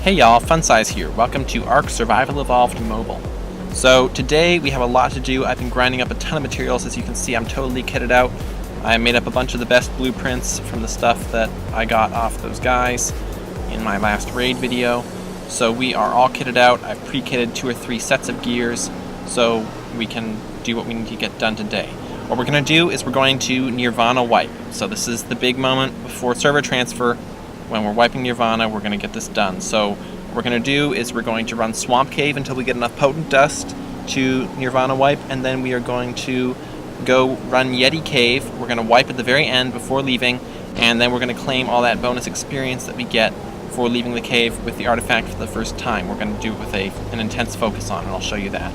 Hey y'all, Funsize here. Welcome to ARK Survival Evolved Mobile. So today we have a lot to do. I've been grinding up a ton of materials. As you can see, I'm totally kitted out. I made up a bunch of the best blueprints from the stuff that I got off those guys in my last raid video. So we are all kitted out. I've pre-kitted 2 or 3 sets of gears so we can do what we need to get done today. What we're going to do is we're going to Nirvana Wipe. So this is the big moment before server transfer. When we're wiping Nirvana, we're going to get this done. So what we're going to do is we're going to run Swamp Cave until we get enough potent dust to Nirvana Wipe, and then we are going to go run Yeti Cave. We're going to wipe at the very end before leaving, and then we're going to claim all that bonus experience that we get for leaving the cave with the artifact for the first time. We're going to do it with an intense focus on, and I'll show you that.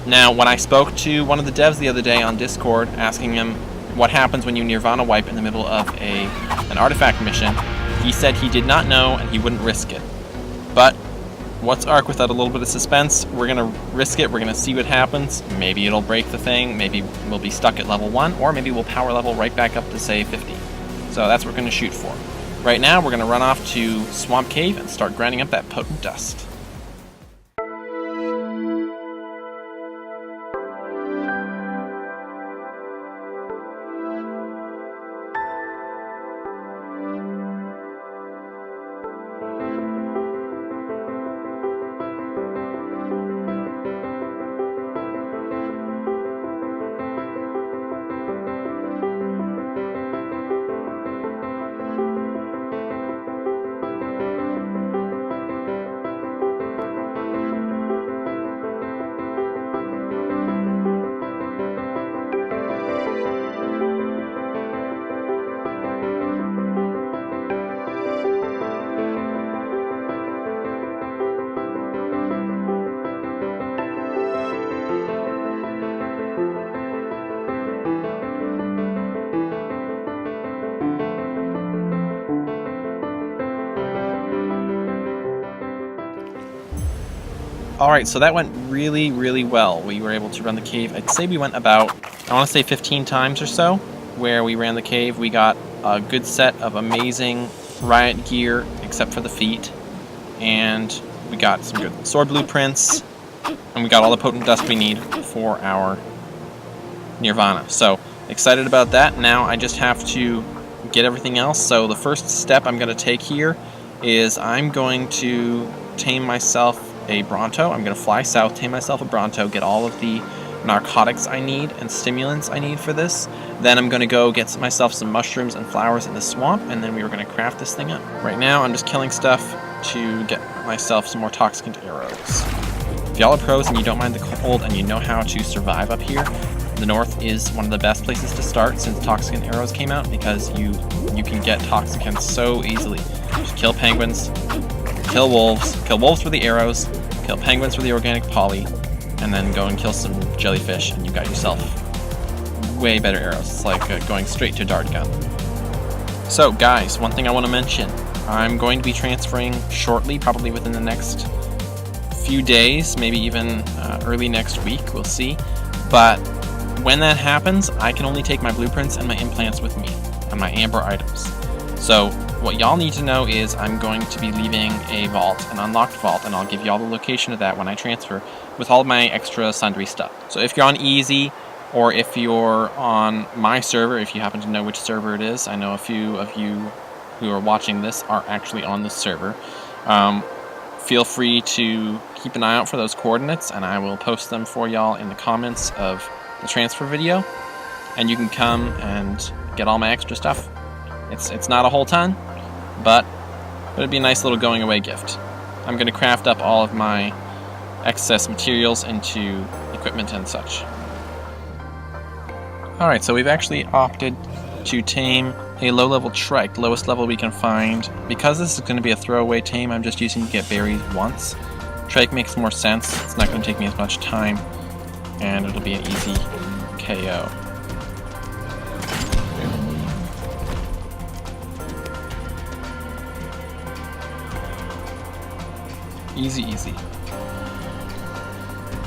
Now, when I spoke to one of the devs the other day on Discord, asking him what happens when you Nirvana Wipe in the middle of an artifact mission, he said he did not know and he wouldn't risk it. But what's ARK without a little bit of suspense? We're going to risk it, we're going to see what happens. Maybe it'll break the thing, maybe we'll be stuck at level 1, or maybe we'll power level right back up to, say, 50. So that's what we're going to shoot for. Right now, we're going to run off to Swamp Cave and start grinding up that potent dust. Alright, so that went really well. We were able to run the cave. I'd say we went about, I want to say 15 times or so, where we ran the cave. We got a good set of amazing riot gear, except for the feet. And we got some good sword blueprints. And we got all the potent dust we need for our Nirvana. So, excited about that. Now I just have to get everything else. So the first step I'm going to take here is I'm going to tame myself a Bronto. I'm going to fly south, tame myself a Bronto, get all of the narcotics I need and stimulants I need for this. Then I'm going to go get myself some mushrooms and flowers in the swamp, and then we were going to craft this thing up. Right now I'm just killing stuff to get myself some more toxicant arrows. If y'all are pros and you don't mind the cold and you know how to survive up here, the north is one of the best places to start since toxicant arrows came out, because you can get toxicants so easily. Just kill penguins, kill wolves with the arrows, kill penguins with the organic poly, and then go and kill some jellyfish, and you got yourself way better arrows. It's like going straight to dart gun. So guys, one thing I want to mention, I'm going to be transferring shortly, probably within the next few days, maybe even early next week, we'll see. But when that happens, I can only take my blueprints and my implants with me, and my amber items. So what y'all need to know is I'm going to be leaving a vault, an unlocked vault, and I'll give y'all the location of that when I transfer, with all of my extra sundry stuff. So if you're on easy, or if you're on my server, if you happen to know which server it is, I know a few of you who are watching this are actually on this server, feel free to keep an eye out for those coordinates, and I will post them for y'all in the comments of the transfer video, and you can come and get all my extra stuff. It's not a whole ton, but it'd be a nice little going away gift. I'm going to craft up all of my excess materials into equipment and such. Alright, so we've actually opted to tame a low-level trike, lowest level we can find. Because this is going to be a throwaway tame, I'm just using to get berries once. Trike makes more sense, it's not going to take me as much time, and it'll be an easy KO. Easy.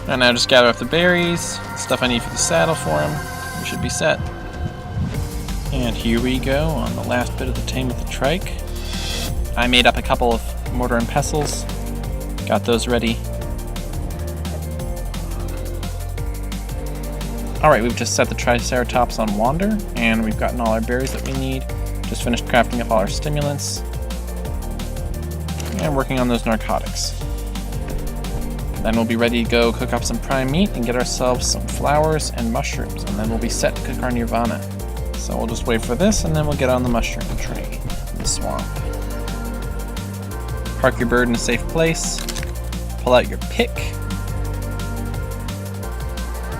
And now just gather up the berries, stuff I need for the saddle for him. We should be set. And here we go on the last bit of the tame of the trike. I made up a couple of mortar and pestles, got those ready. Alright, we've just set the Triceratops on Wander, and we've gotten all our berries that we need. Just finished crafting up all our stimulants, and working on those narcotics. Then we'll be ready to go cook up some prime meat and get ourselves some flowers and mushrooms, and then we'll be set to cook our Nirvana. So we'll just wait for this, and then we'll get on the mushroom train in the swamp. Park your bird in a safe place, pull out your pick,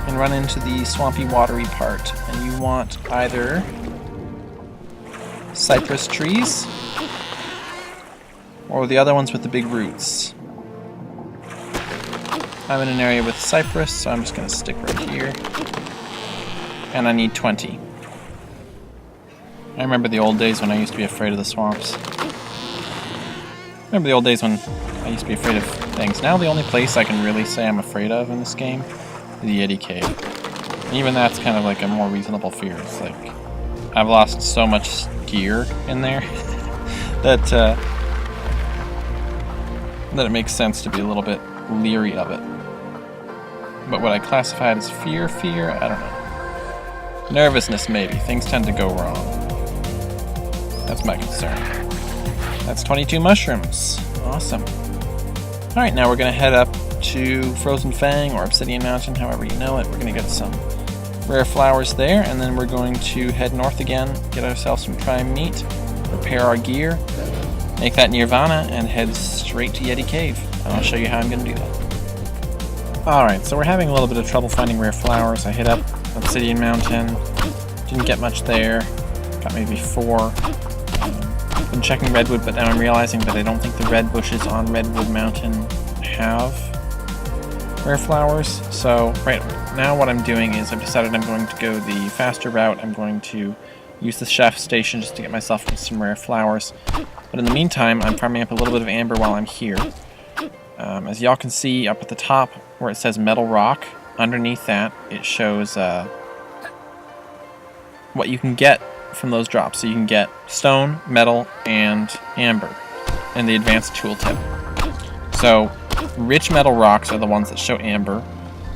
and run into the swampy, watery part. And you want either cypress trees or the other ones with the big roots. I'm in an area with cypress, so I'm just going to stick right here. And I need 20. I remember the old days when I used to be afraid of the swamps. Remember the old days when I used to be afraid of things. Now the only place I can really say I'm afraid of in this game is the Yeti Cave. And even that's kind of like a more reasonable fear. It's like, I've lost so much gear in there that it makes sense to be a little bit leery of it. But would I classify it as fear? I don't know. Nervousness, maybe. Things tend to go wrong. That's my concern. That's 22 mushrooms. Awesome. Alright, now we're going to head up to Frozen Fang or Obsidian Mountain, however you know it. We're going to get some rare flowers there, and then we're going to head north again, get ourselves some prime meat, repair our gear, make that Nirvana, and head straight to Yeti Cave. And I'll show you how I'm going to do that. Alright, so we're having a little bit of trouble finding rare flowers. I hit up Obsidian Mountain, didn't get much there, got maybe 4. Been checking Redwood, but now I'm realizing that I don't think the red bushes on Redwood Mountain have rare flowers. So right now what I'm doing is I've decided I'm going to go the faster route. I'm going to use the chef station just to get myself some rare flowers. But in the meantime, I'm farming up a little bit of amber while I'm here. As y'all can see up at the top where it says metal rock, underneath that it shows what you can get from those drops. So you can get stone, metal, and amber in the advanced tooltip. So rich metal rocks are the ones that show amber.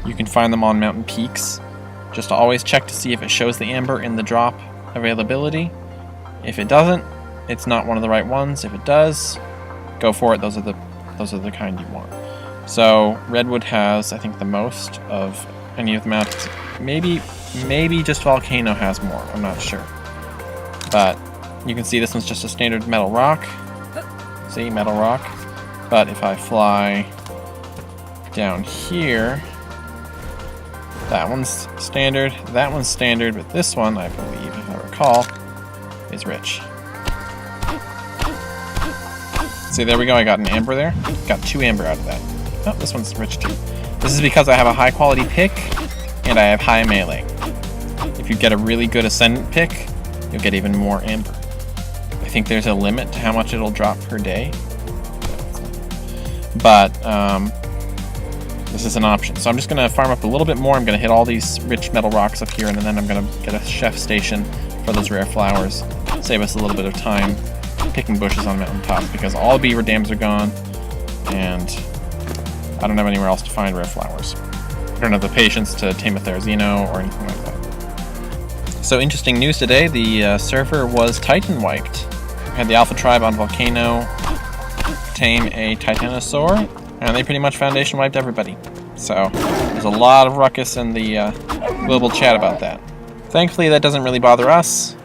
You can find them on mountain peaks. Just always check to see if it shows the amber in the drop availability. If it doesn't, it's not one of the right ones. If it does, go for it. Those are the kind you want. So Redwood has, I think, the most of any of the mountains. Maybe just Volcano has more. I'm not sure. But you can see this one's just a standard metal rock. See, metal rock. But if I fly down here, that one's standard, but this one, I believe, if I recall, is rich. See, there we go, I got an amber there. Got 2 amber out of that. Oh, this one's rich too. This is because I have a high quality pick, and I have high melee. If you get a really good ascendant pick, you'll get even more amber. I think there's a limit to how much it'll drop per day. But, this is an option. So I'm just going to farm up a little bit more. I'm going to hit all these rich metal rocks up here, and then I'm going to get a chef station for those rare flowers. Save us a little bit of time picking bushes on mountaintops, because all beaver dams are gone, and I don't have anywhere else to find rare flowers. I don't have the patience to tame a Therizino or anything like that. So interesting news today, the server was Titan wiped. We had the Alpha Tribe on Volcano tame a Titanosaur, and they pretty much foundation wiped everybody. So there's a lot of ruckus in the global chat about that. Thankfully that doesn't really bother us.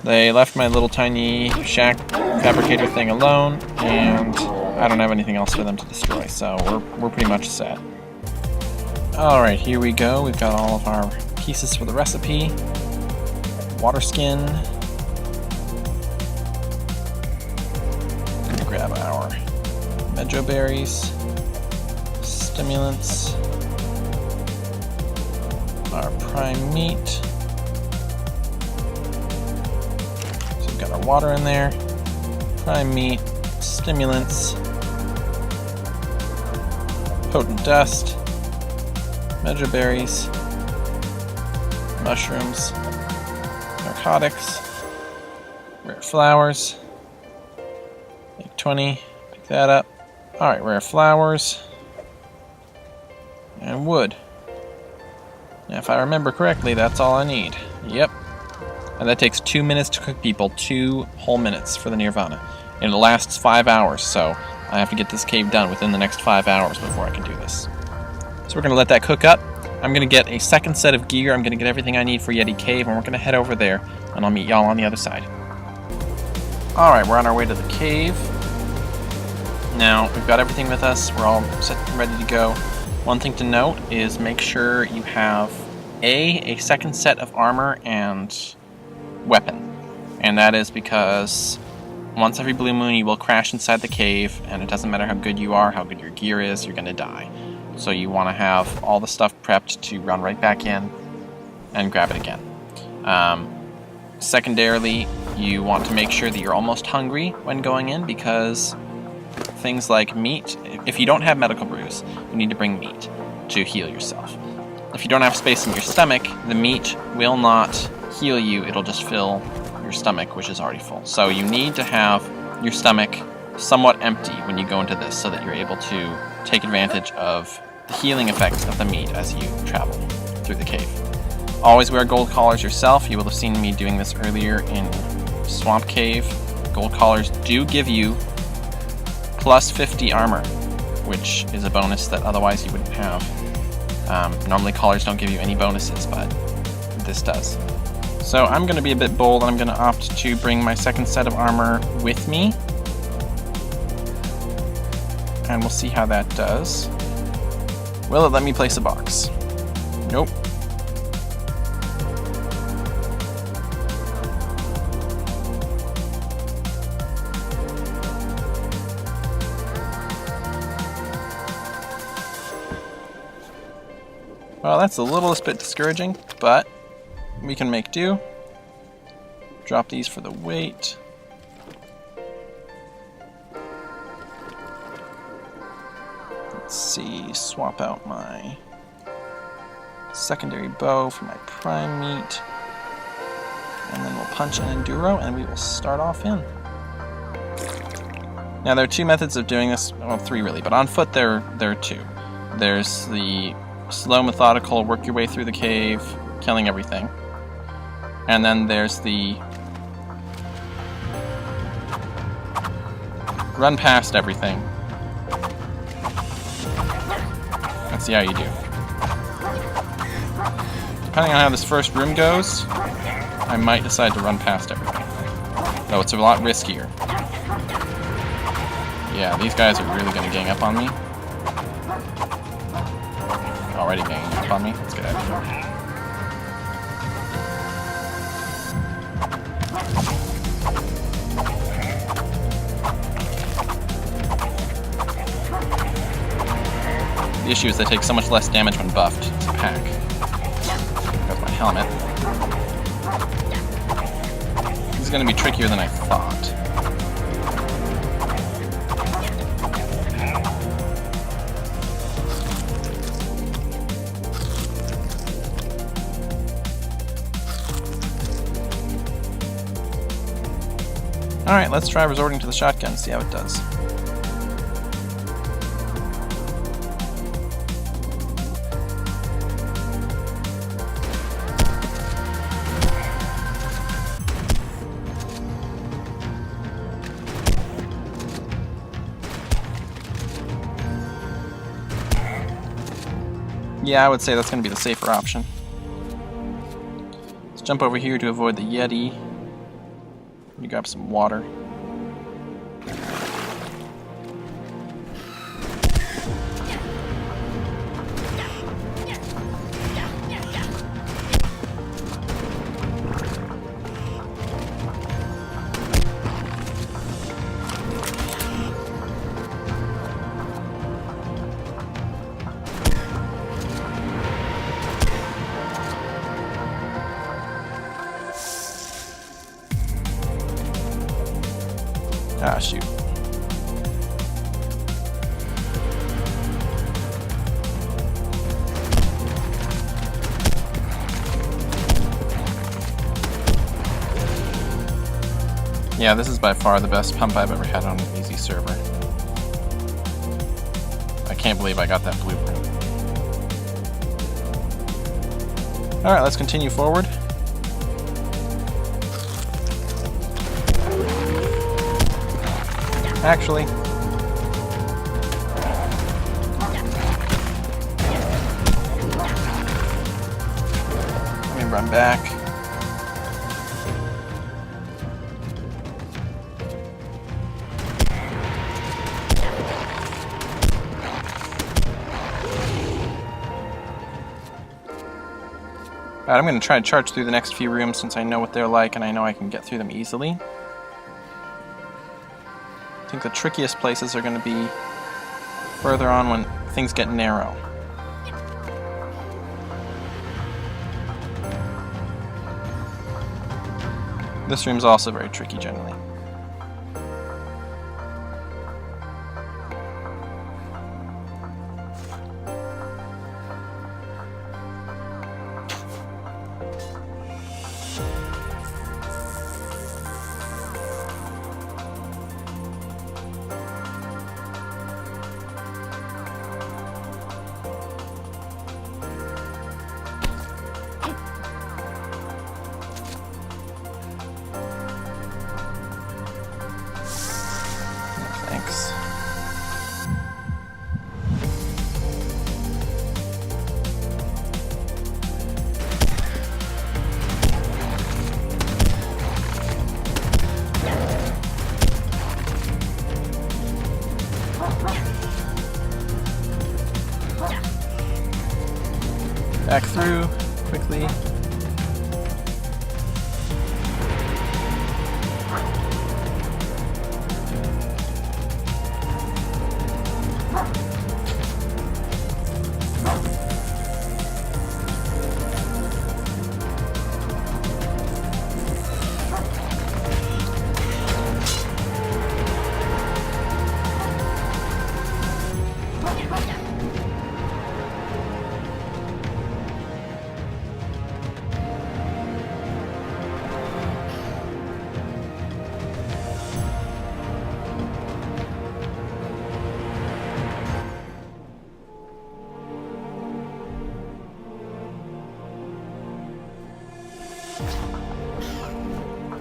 They left my little tiny shack fabricator thing alone, and I don't have anything else for them to destroy, so we're pretty much set. Alright, here we go. We've got all of our pieces for the recipe. Water skin. Gonna grab our medjo berries, stimulants, our prime meat. So we've got our water in there, prime meat, stimulants, potent dust, medjo berries, mushrooms, narcotics, rare flowers, Make 20. Pick that up. Alright, rare flowers. And wood. Now, if I remember correctly, that's all I need. Yep. And that takes 2 minutes to cook, people. 2 whole minutes for the Nirvana. And it lasts 5 hours, so I have to get this cave done within the next 5 hours before I can do this. So we're going to let that cook up. I'm going to get a second set of gear. I'm going to get everything I need for Yeti Cave, and we're going to head over there, and I'll meet y'all on the other side. Alright, we're on our way to the cave. Now, we've got everything with us. We're all set and ready to go. One thing to note is make sure you have a second set of armor and weapon. And that is because once every blue moon you will crash inside the cave, and it doesn't matter how good you are, how good your gear is, you're going to die. So you want to have all the stuff prepped to run right back in and grab it again. Secondarily, you want to make sure that you're almost hungry when going in, because things like meat, if you don't have medical brews, you need to bring meat to heal yourself. If you don't have space in your stomach, the meat will not heal you, it'll just fill your stomach, which is already full. So you need to have your stomach somewhat empty when you go into this, so that you're able to take advantage of the healing effects of the meat as you travel through the cave. Always wear gold collars yourself. You will have seen me doing this earlier in Swamp Cave. Gold collars do give you plus 50 armor, which is a bonus that otherwise you wouldn't have. Normally collars don't give you any bonuses, but this does. So I'm going to be a bit bold, and I'm going to opt to bring my second set of armor with me. And we'll see how that does. Will it let me place a box? Nope. Well, that's a littlest bit discouraging, but we can make do. Drop these for the weight. Let's see, swap out my secondary bow for my prime meat. And then we'll punch an enduro and we will start off in. Now there are 2 methods of doing this, well 3 really, but on foot there are 2. There's the slow, methodical, work your way through the cave, killing everything. And then there's the run past everything. Let's see how you do. Depending on how this first room goes, I might decide to run past everything. Though it's a lot riskier. Yeah, these guys are really going to gang up on me. Already ganging up on me. Let's get out of here. The issue is they take so much less damage when buffed to pack. There's my helmet. This is going to be trickier than I thought. Alright, let's try resorting to the shotgun and see how it does. Yeah, I would say that's going to be the safer option. Let's jump over here to avoid the Yeti. Let me grab some water. Yeah, this is by far the best pump I've ever had on an easy server. I can't believe I got that blueprint. Alright, let's continue forward. Actually, let me run back. Alright, I'm going to try to charge through the next few rooms since I know what they're like and I know I can get through them easily. I think the trickiest places are going to be further on when things get narrow. This room's also very tricky generally. Thanks. Back through quickly.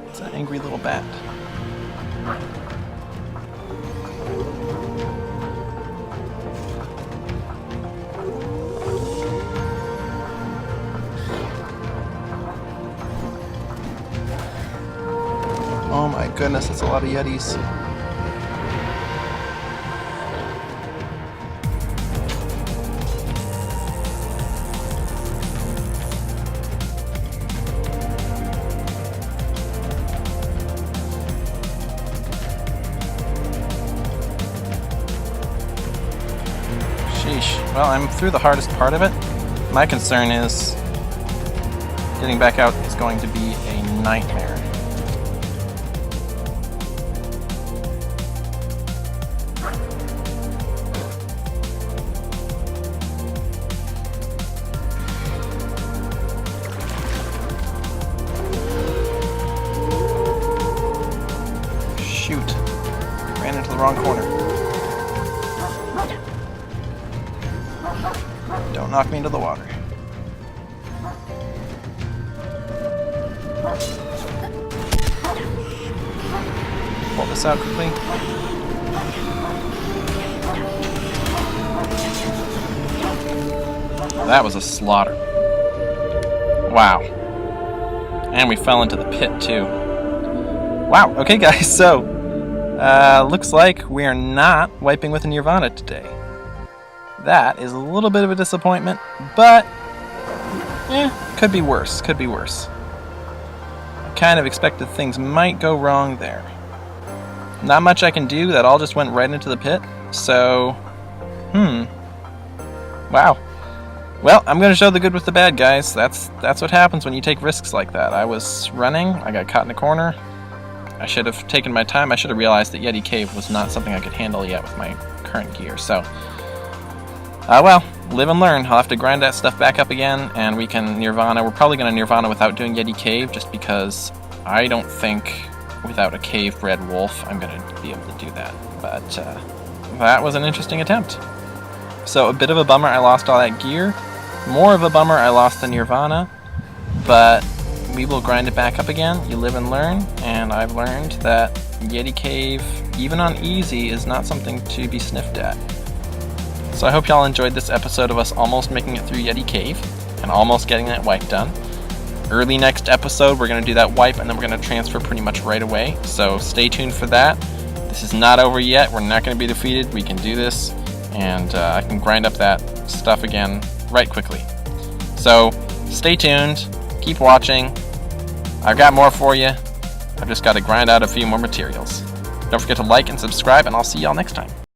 It's an angry little bat. Oh my goodness, that's a lot of Yetis. Sheesh. Well, I'm through the hardest part of it. My concern is getting back out is going to be a nightmare. Shoot. Ran into the wrong corner. Don't knock me into the water. Pull this out quickly. That was a slaughter. Wow. And we fell into the pit too. Wow, okay guys, so looks like we are not wiping with a Nirvana today. That is a little bit of a disappointment, but could be worse, could be worse. I kind of expected things might go wrong there. Not much I can do, that all just went right into the pit, so, wow. Well, I'm going to show the good with the bad, guys. That's what happens when you take risks like that. I was running, I got caught in a corner. I should have taken my time. I should have realized that Yeti Cave was not something I could handle yet with my current gear, so... well, live and learn. I'll have to grind that stuff back up again, and we can Nirvana. We're probably going to Nirvana without doing Yeti Cave, just because I don't think without a cave-bred wolf, I'm going to be able to do that. But that was an interesting attempt. So a bit of a bummer I lost all that gear. More of a bummer I lost the Nirvana. But we will grind it back up again. You live and learn. And I've learned that Yeti Cave, even on easy, is not something to be sniffed at. So I hope y'all enjoyed this episode of us almost making it through Yeti Cave and almost getting that wipe done. Early next episode, we're going to do that wipe, and then we're going to transfer pretty much right away. So stay tuned for that. This is not over yet. We're not going to be defeated. We can do this, and I can grind up that stuff again right quickly. So stay tuned. Keep watching. I've got more for you. I've just got to grind out a few more materials. Don't forget to like and subscribe, and I'll see y'all next time.